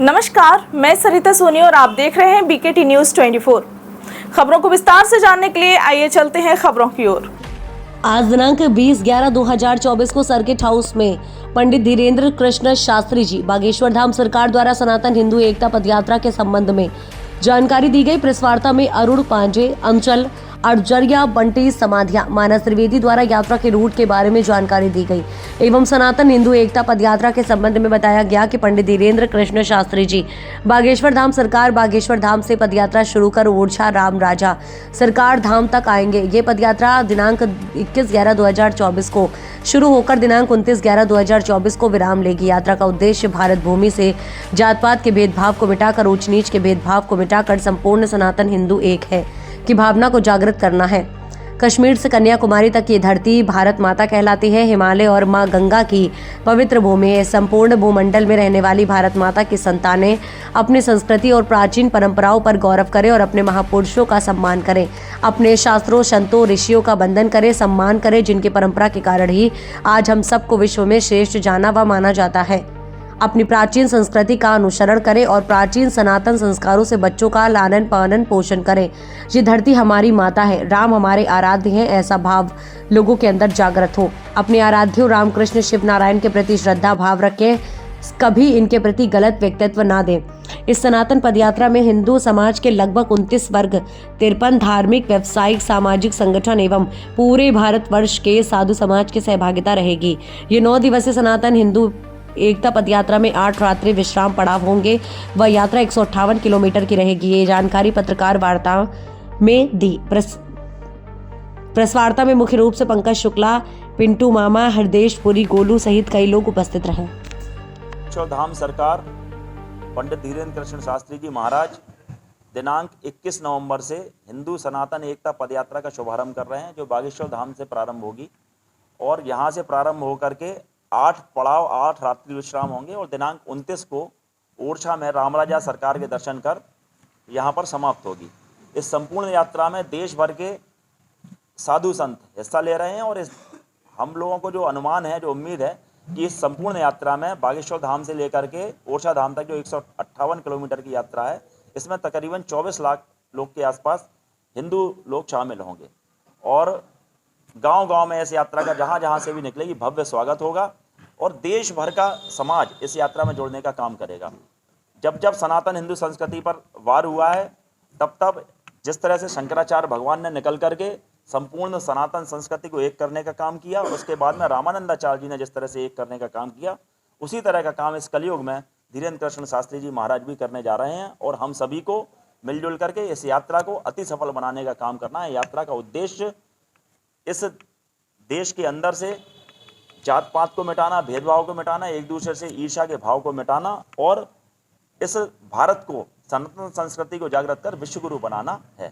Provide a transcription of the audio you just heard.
नमस्कार, मैं सरिता सोनी और आप देख रहे हैं बीकेटी न्यूज 24। खबरों को विस्तार से जानने के लिए आइए चलते हैं खबरों की ओर। आज दिनांक 20/11/2024 को सर्किट हाउस में पंडित धीरेन्द्र कृष्ण शास्त्री जी बागेश्वर धाम सरकार द्वारा सनातन हिंदू एकता पदयात्रा के संबंध में जानकारी दी गई। प्रेस वार्ता में अरुण पांडे, अंचल अर्जरिया, बंटी समाधिया, मानस त्रिवेदी द्वारा यात्रा के रूट के बारे में जानकारी दी गई एवं सनातन हिंदू एकता पदयात्रा के संबंध में बताया गया कि पंडित धीरेन्द्र कृष्ण शास्त्री जी बागेश्वर धाम सरकार बागेश्वर धाम से पदयात्रा शुरू कर ओरछा राम राजा सरकार धाम तक आएंगे। ये पदयात्रा दिनांक 21/11/2024 को शुरू होकर दिनांक 29/11/2024 को विराम लेगी। यात्रा का उद्देश्य भारत भूमि से जात पात के भेदभाव को मिटाकर ऊंच नीच के भेदभाव को मिटाकर संपूर्ण सनातन हिंदू एक है की भावना को जागृत करना है। कश्मीर से कन्याकुमारी तक ये धरती भारत माता कहलाती है। हिमालय और मां गंगा की पवित्र भूमि है। संपूर्ण भूमंडल में रहने वाली भारत माता की संतानें अपनी संस्कृति और प्राचीन परंपराओं पर गौरव करें और अपने महापुरुषों का सम्मान करें, अपने शास्त्रों, संतों, ऋषियों का वंदन करें, सम्मान करें, जिनकी परंपरा के कारण ही आज हम सबको विश्व में श्रेष्ठ जाना व माना जाता है। अपनी प्राचीन संस्कृति का अनुसरण करें और प्राचीन सनातन संस्कारों से बच्चों का लालन पालन पोषण करें। ये धरती हमारी माता है, राम हमारे आराध्य हैं, ऐसा भाव लोगों के अंदर जागृत हो। अपने आराध्यों रामकृष्ण शिव नारायण के प्रति श्रद्धा भाव रखें, कभी इनके प्रति गलत व्यक्तित्व ना दें। इस सनातन पदयात्रा में हिंदू समाज के लगभग 29 वर्ग, 53 धार्मिक, व्यावसायिक, सामाजिक संगठन एवं पूरे भारतवर्ष के साधु समाज की सहभागिता रहेगी। ये 9 दिवसीय सनातन हिंदू एकता पदयात्रा में 8 रात्रि विश्राम पड़ाव होंगे व यात्रा 158 किलोमीटर की रहेगी। ये जानकारी पत्रकार वार्ता में दी। प्रेस वार्ता में मुख्य रूप से पंकज शुक्ला, पिंटू मामा, हरदेश पुरी, गोलू सहित कई लोग उपस्थित रहे। धाम सरकार पंडित धीरेन्द्र कृष्ण शास्त्री जी महाराज दिनांक 21 नवंबर से हिंदू सनातन एकता पदयात्रा का शुभारंभ कर रहे हैं, जो बागेश्वर धाम से प्रारंभ होगी और यहाँ से प्रारंभ होकर के 8 पड़ाव, 8 रात्रि विश्राम होंगे और दिनांक 29 को ओरछा में रामराजा सरकार के दर्शन कर यहाँ पर समाप्त होगी। इस संपूर्ण यात्रा में देश भर के साधु संत हिस्सा ले रहे हैं और इस हम लोगों को जो अनुमान है, जो उम्मीद है कि इस संपूर्ण यात्रा में बागेश्वर धाम से लेकर के ओरछा धाम तक जो 158 किलोमीटर की यात्रा है, इसमें तकरीबन 24 लाख लोग के आसपास हिंदू लोग शामिल होंगे और गांव-गांव में इस यात्रा का जहां से भी निकलेगी भव्य स्वागत होगा और देश भर का समाज इस यात्रा में जुड़ने का काम करेगा। जब सनातन हिंदू संस्कृति पर वार हुआ है, तब जिस तरह से शंकराचार्य भगवान ने निकल करके संपूर्ण सनातन संस्कृति को एक करने का काम किया, उसके बाद में रामानंदाचार्य जी ने जिस तरह से एक करने का काम किया, उसी तरह का काम इस कलयुग में धीरेन्द्र कृष्ण शास्त्री जी महाराज भी करने जा रहे हैं और हम सभी को मिलजुल करके इस यात्रा को अति सफल बनाने का काम करना है। यात्रा का उद्देश्य इस देश के अंदर से जात पात को मिटाना, भेदभाव को मिटाना, एक दूसरे से ईर्ष्या के भाव को मिटाना और इस भारत को सनातन संस्कृति को जागृत कर विश्व गुरु बनाना है।